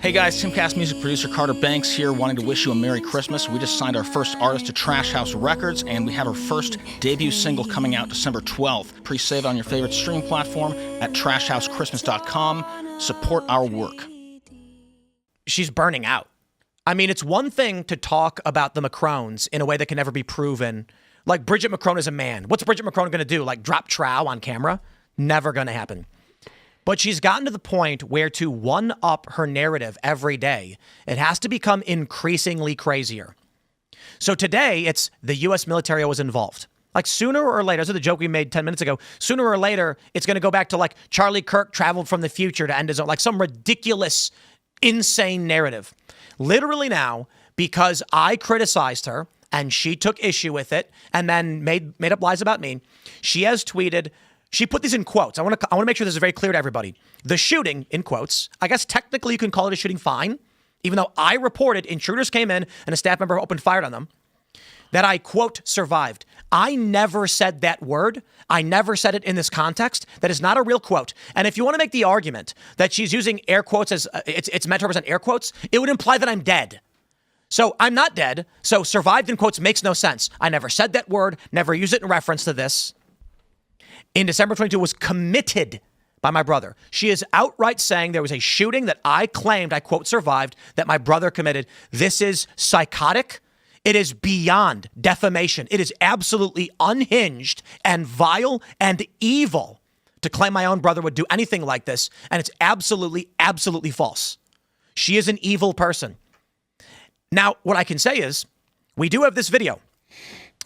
Hey guys, timcast music producer Carter Banks here, wanting to wish you a Merry Christmas. We just signed our first artist to Trash House Records, and we have our first debut single coming out December 12th. Pre-save it on your favorite stream platform at trashhousechristmas.com. Support our work. She's burning out. I mean, it's one thing to talk about the Macrones in a way that can never be proven. Like, Bridget Macrone is a man. What's Bridget Macrone going to do? Like, drop trow on camera? Never going to happen. But she's gotten to the point where to one-up her narrative every day, it has to become increasingly crazier. So today, it's the U.S. military was involved. Like, sooner or later, this is the joke we made 10 minutes ago, sooner or later, it's going to go back to, like, Charlie Kirk traveled from the future to end his own, like some ridiculous, insane narrative. Literally now, because I criticized her, and she took issue with it, and then made up lies about me, she has tweeted... She put these in quotes. I want to make sure this is very clear to everybody. The shooting, in quotes, I guess technically you can call it a shooting fine, even though I reported intruders came in and a staff member opened fire on them, that I, quote, survived. I never said that word. I never said it in this context. That is not a real quote. And if you want to make the argument that she's using air quotes as it's meant to represent air quotes, it would imply that I'm dead. So I'm not dead. So survived in quotes makes no sense. I never said that word, never used it in reference to this. In December 22, was committed by my brother. She is outright saying there was a shooting that I claimed, I quote, survived, that my brother committed. This is psychotic. It is beyond defamation. It is absolutely unhinged and vile and evil to claim my own brother would do anything like this. And it's absolutely, absolutely false. She is an evil person. Now, what I can say is we do have this video.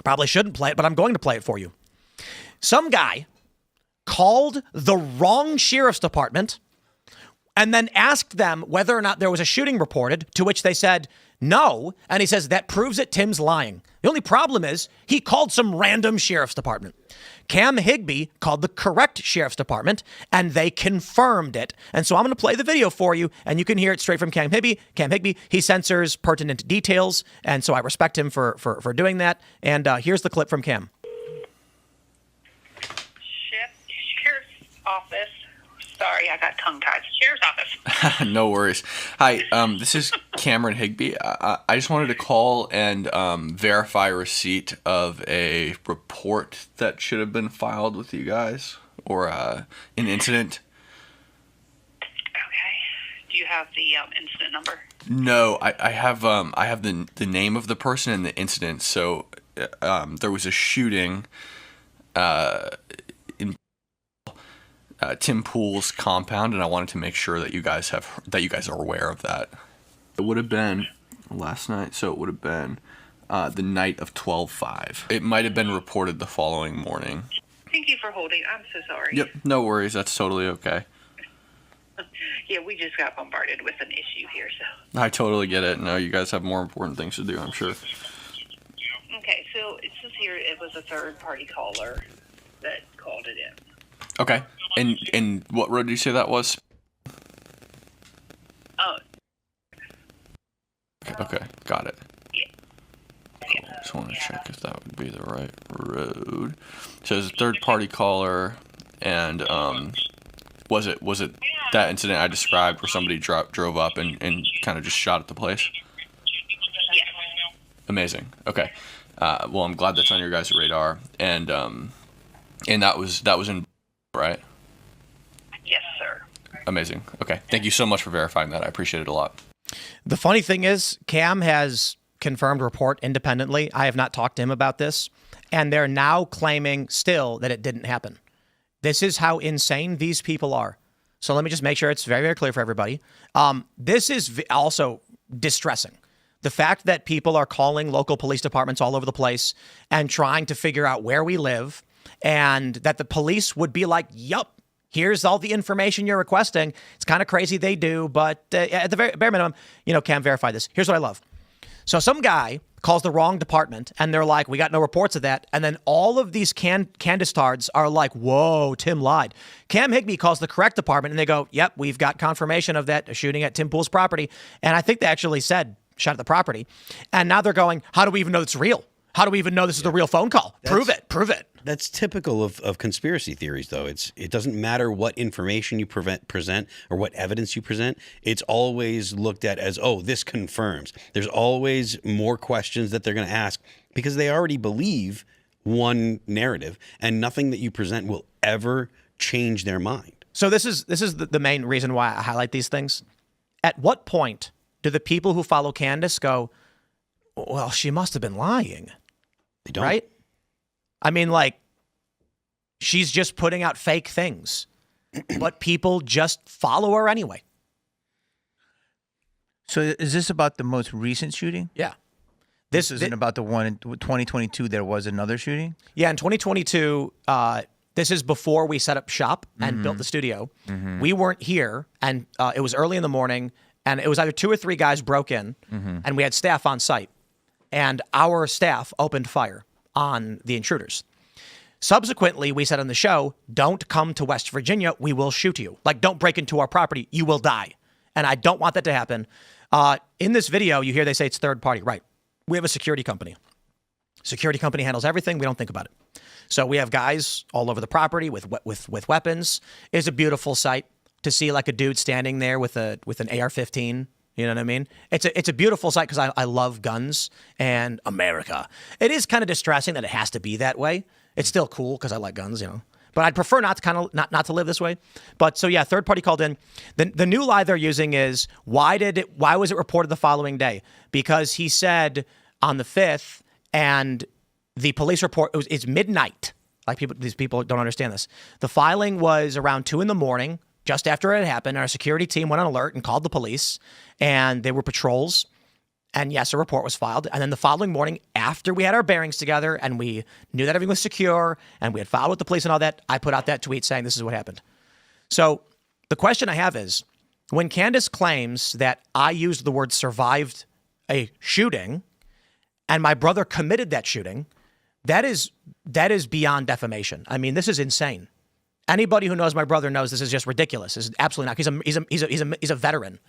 Probably shouldn't play it, but I'm going to play it for you. Some guy called the wrong sheriff's department and then asked them whether or not there was a shooting reported, to which they said no. And he says, that proves it, Tim's lying. The only problem is he called some random sheriff's department. Cam Higbee called the correct sheriff's department and they confirmed it. And so I'm going to play the video for you and you can hear it straight from Cam Higbee. Cam Higbee, he censors pertinent details. And so I respect him for doing that. And here's the clip from Cam. Office. Sorry, I got tongue-tied. Sheriff's office. No worries. Hi, this is Cameron Higbee. I just wanted to call and verify receipt of a report that should have been filed with you guys, or an incident. Okay. Do you have the incident number? No, I have the name of the person and the incident. So there was a shooting in Tim Pool's compound, and I wanted to make sure that you guys are aware of that. It would have been last night, so it would have been the night of 12/5. It might have been reported the following morning. Thank you for holding. I'm so sorry. Yep, no worries. That's totally okay. Yeah, we just got bombarded with an issue here, so. I totally get it. No, you guys have more important things to do, I'm sure. Okay, so it says here it was a third-party caller that called it in. Okay. And what road did you say that was? Oh. Okay, got it. Yeah. Cool. Just want to check if that would be the right road. So it's a third-party caller, and was it that incident I described where somebody drove up and kind of just shot at the place? Yes. Amazing. Okay. Well, I'm glad that's on your guys' radar, and that was in, right? Yes, sir. Amazing. Okay. Thank you so much for verifying that. I appreciate it a lot. The funny thing is, Cam has confirmed report independently. I have not talked to him about this. And they're now claiming still that it didn't happen. This is how insane these people are. So let me just make sure it's very, very clear for everybody. This is also distressing. The fact that people are calling local police departments all over the place and trying to figure out where we live, and that the police would be like, yup, here's all the information you're requesting. It's kind of crazy they do, but at the very bare minimum, Cam verified this. Here's what I love. So some guy calls the wrong department, and they're like, we got no reports of that. And then all of these Candace tards are like, whoa, Tim lied. Cam Higbee calls the correct department, and they go, yep, we've got confirmation of that shooting at Tim Pool's property. And I think they actually said, shot at the property. And now they're going, how do we even know it's real? How do we even know this is the real phone call? Prove it. That's typical of conspiracy theories, though. It doesn't matter what information you present or what evidence you present. It's always looked at as, oh, this confirms. There's always more questions that they're going to ask because they already believe one narrative, and nothing that you present will ever change their mind. So this is the main reason why I highlight these things. At what point do the people who follow Candace go, well, she must have been lying? They don't. Right? I mean, like, she's just putting out fake things, but people just follow her anyway. So is this about the most recent shooting? Yeah. This isn't about the one in 2022. There was another shooting? Yeah, in 2022, this is before we set up shop and built the studio. We weren't here, and it was early in the morning, and it was either 2 or 3 guys broke in, and we had staff on site, and our staff opened fire on the intruders. Subsequently, we said on the show, don't come to West Virginia. We will shoot you. Like, don't break into our property. You will die. And I don't want that to happen. In this video, you hear they say it's third party. Right. We have a security company. Security company handles everything. We don't think about it. So we have guys all over the property with weapons. It's a beautiful sight to see, like, a dude standing there with an AR-15. You know what I mean? It's a beautiful sight because I love guns and America. It is kind of distressing that it has to be that way. It's still cool because I like guns, you know. But I'd prefer not to not to live this way. But so yeah, third party called in. The new lie they're using is why was it reported the following day? Because he said on the 5th, and the police report it's midnight. Like, these people don't understand this. The filing was around 2 a.m. Just after it happened. Our security team went on alert and called the police, and they were patrols. And yes, a report was filed. And then the following morning, after we had our bearings together and we knew that everything was secure and we had filed with the police and all that, I put out that tweet saying this is what happened. So the question I have is, when Candace claims that I used the word survived a shooting and my brother committed that shooting, that is beyond defamation. I mean, this is insane. Anybody who knows my brother knows this is just ridiculous. This is absolutely not. He's a veteran.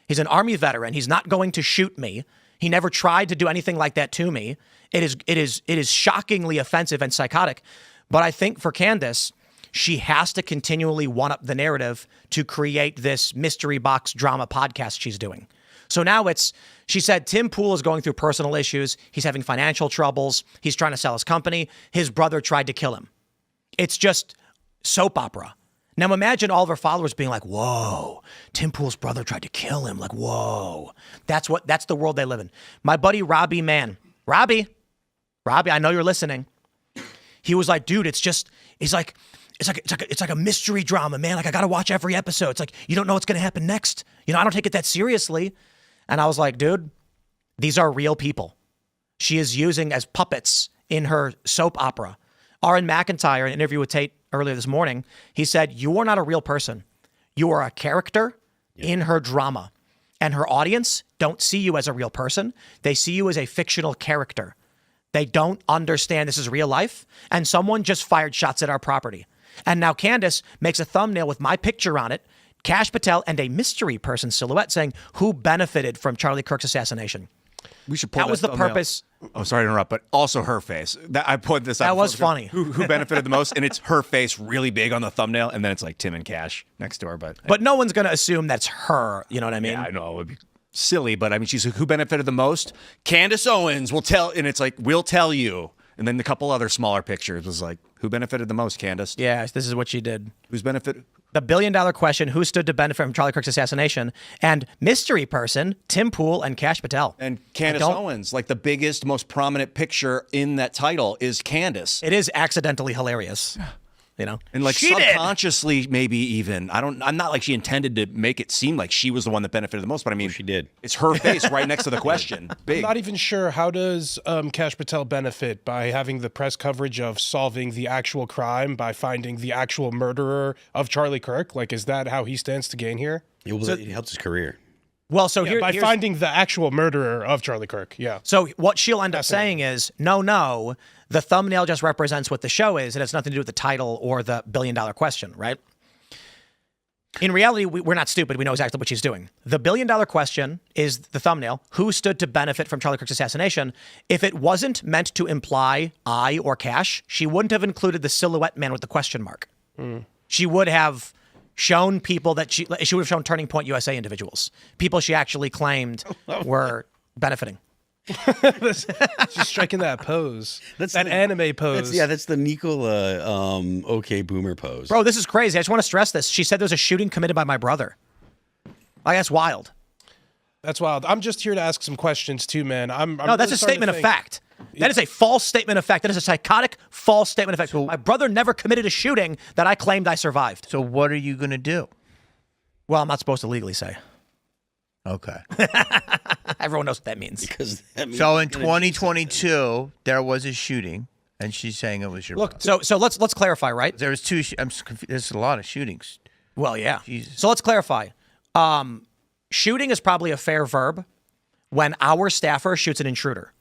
He's an Army veteran. He's not going to shoot me. He never tried to do anything like that to me. It is shockingly offensive and psychotic. But I think for Candace, she has to continually one-up the narrative to create this mystery box drama podcast she's doing. So now she said Tim Pool is going through personal issues. He's having financial troubles. He's trying to sell his company. His brother tried to kill him. It's just soap opera. Now imagine all of our followers being like, whoa, Tim Pool's brother tried to kill him. Like, whoa. That's the world they live in. My buddy Robbie Mann. Robbie, I know you're listening. He was like, dude, it's like a mystery drama, man. Like, I got to watch every episode. It's like, you don't know what's going to happen next. You know, I don't take it that seriously. And I was like, dude, these are real people. She is using as puppets in her soap opera. Aaron McIntyre, in an interview with Tate earlier this morning, he said, you are not a real person. You are a character in her drama. And her audience don't see you as a real person. They see you as a fictional character. They don't understand this is real life. And someone just fired shots at our property. And now Candace makes a thumbnail with my picture on it, Kash Patel, and a mystery person silhouette saying, who benefited from Charlie Kirk's assassination? We should pull that was the thumbnail. Purpose. Oh, sorry to interrupt, but also her face. I put this. That was funny. Who benefited the most? And it's her face really big on the thumbnail, and then it's like Tim and Cash next to her. But no one's going to assume that's her. You know what I mean? Yeah, I know it would be silly, but I mean, she's who benefited the most. Candace Owens will tell, and it's like we'll tell you. And then the couple other smaller pictures was like, who benefited the most, Candace? Yeah, this is what she did. Who's benefited? The billion-dollar question, who stood to benefit from Charlie Kirk's assassination? And mystery person, Tim Pool and Kash Patel. And Candace Owens, like the biggest, most prominent picture in that title is Candace. It is accidentally hilarious. You know? And like subconsciously, maybe even. I'm not like she intended to make it seem like she was the one that benefited the most, but I mean, she did. It's her face right next to the question. Big. I'm not even sure, how does Kash Patel benefit by having the press coverage of solving the actual crime, by finding the actual murderer of Charlie Kirk? Like, is that how he stands to gain here? It helps his career. Well, so by finding the actual murderer of Charlie Kirk, yeah. So what she'll end up saying is, no, the thumbnail just represents what the show is. It has nothing to do with the title or the billion-dollar question, right? In reality, we're not stupid. We know exactly what she's doing. The $1 billion question is the thumbnail. Who stood to benefit from Charlie Kirk's assassination? If it wasn't meant to imply I or Cash, she wouldn't have included the silhouette man with the question mark. She would have shown people that she would have shown Turning Point USA individuals, people she actually claimed were benefiting. She's striking that pose. That's that anime pose. That's the Nicola okay boomer pose. Bro, this is crazy. I just want to stress this. She said there's a shooting committed by my brother. Like, that's wild. That's wild. I'm just here to ask some questions too, man. I'm no, that's really a statement of fact. That is a false statement of fact. That is a psychotic, false statement of fact. So, my brother never committed a shooting that I claimed I survived. So what are you going to do? Well, I'm not supposed to legally say. Okay. Everyone knows what that means. Because that means so in 2022, there was a shooting, and she's saying it was your brother. So let's clarify, right? There was two. I'm confused. There's a lot of shootings. Well, yeah. Jesus. So let's clarify. Shooting is probably a fair verb when our staffer shoots an intruder,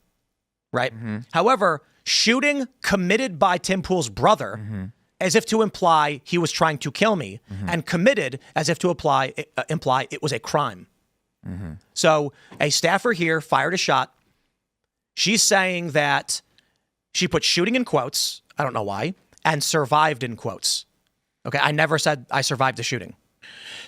right? However, shooting committed by Tim Pool's brother, as if to imply he was trying to kill me, and committed as if to imply it was a crime. So a staffer here fired a shot. She's saying that she put shooting in quotes, I don't know why, and survived in quotes. Okay, I never said I survived the shooting.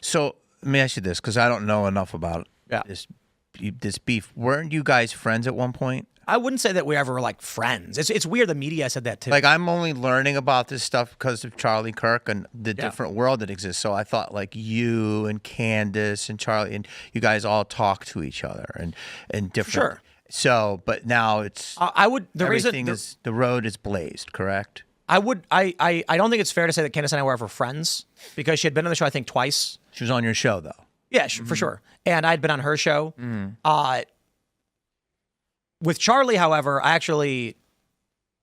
So let me ask you this, because I don't know enough about this beef. Weren't you guys friends at one point? I wouldn't say that we ever were like friends. It's weird the media said that too. Like, I'm only learning about this stuff because of Charlie Kirk and the different world that exists. So I thought like you and Candace and Charlie and you guys all talk to each other and different. Sure. So, but now it's the road is blazed, correct? I don't think it's fair to say that Candace and I were ever friends because she had been on the show I think twice. She was on your show though. Yeah, for sure. And I'd been on her show. With Charlie, however, I actually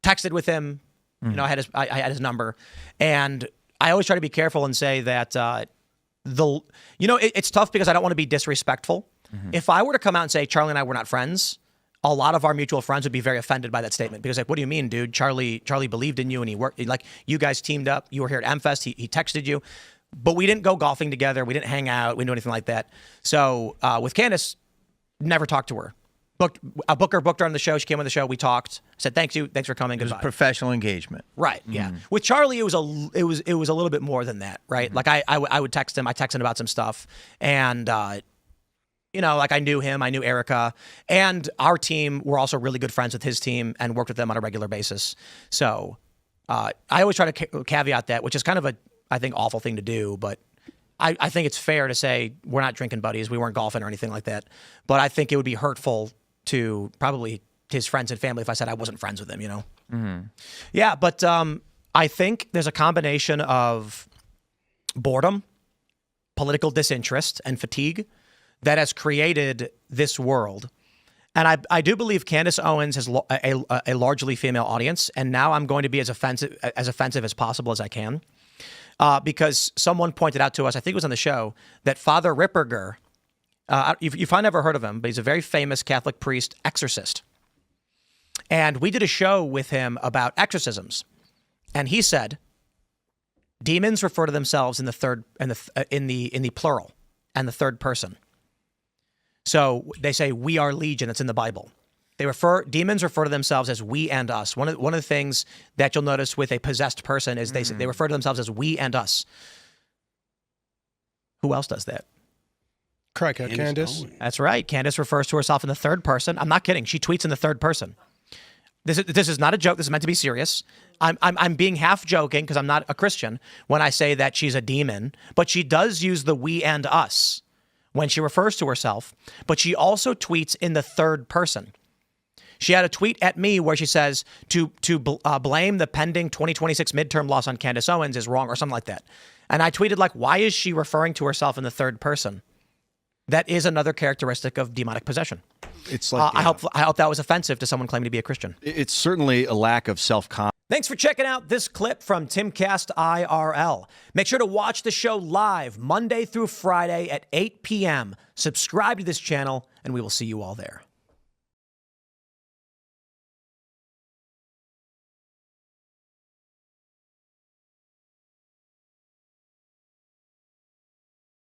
texted with him. You know, I had his number, and I always try to be careful and say that it's tough because I don't want to be disrespectful. If I were to come out and say Charlie and I were not friends, a lot of our mutual friends would be very offended by that statement because like, what do you mean, dude? Charlie believed in you and he worked. Like, you guys teamed up. You were here at MFest. He texted you, but we didn't go golfing together. We didn't hang out. We didn't do anything like that. So with Candace, never talked to her. Booker booked her on the show. She came on the show. We talked. Said thanks for coming. Goodbye. It was professional engagement, right? Yeah. With Charlie, it was a little bit more than that, right? Like I would text him. I texted him about some stuff, and like I knew him. I knew Erica, and our team were also really good friends with his team and worked with them on a regular basis. So I always try to caveat that, which is kind of I think awful thing to do, but I think it's fair to say we're not drinking buddies. We weren't golfing or anything like that. But I think it would be hurtful to probably his friends and family if I said I wasn't friends with him, Yeah, but I think there's a combination of boredom, political disinterest, and fatigue that has created this world. And I do believe Candace Owens has a largely female audience, and now I'm going to be as offensive as possible as I can. Because someone pointed out to us, I think it was on the show, that Father Ripperger, you've probably never heard of him, but he's a very famous Catholic priest, exorcist. And we did a show with him about exorcisms. And he said, demons refer to themselves in the plural and the third person. So they say, we are legion, that's in the Bible. Demons refer to themselves as we and us. One of the things that you'll notice with a possessed person is they refer to themselves as we and us. Who else does that? Correct, Candace. That's right. Candace refers to herself in the third person. I'm not kidding. She tweets in the third person. This is not a joke. This is meant to be serious. I'm being half joking because I'm not a Christian when I say that she's a demon, but she does use the we and us when she refers to herself, but she also tweets in the third person. She had a tweet at me where she says to blame the pending 2026 midterm loss on Candace Owens is wrong or something like that. And I tweeted like, why is she referring to herself in the third person? That is another characteristic of demonic possession. It's like I hope that was offensive to someone claiming to be a Christian. It's certainly a lack of self-confidence. Thanks for checking out this clip from Timcast IRL. Make sure to watch the show live Monday through Friday at 8 p.m. Subscribe to this channel, and we will see you all there.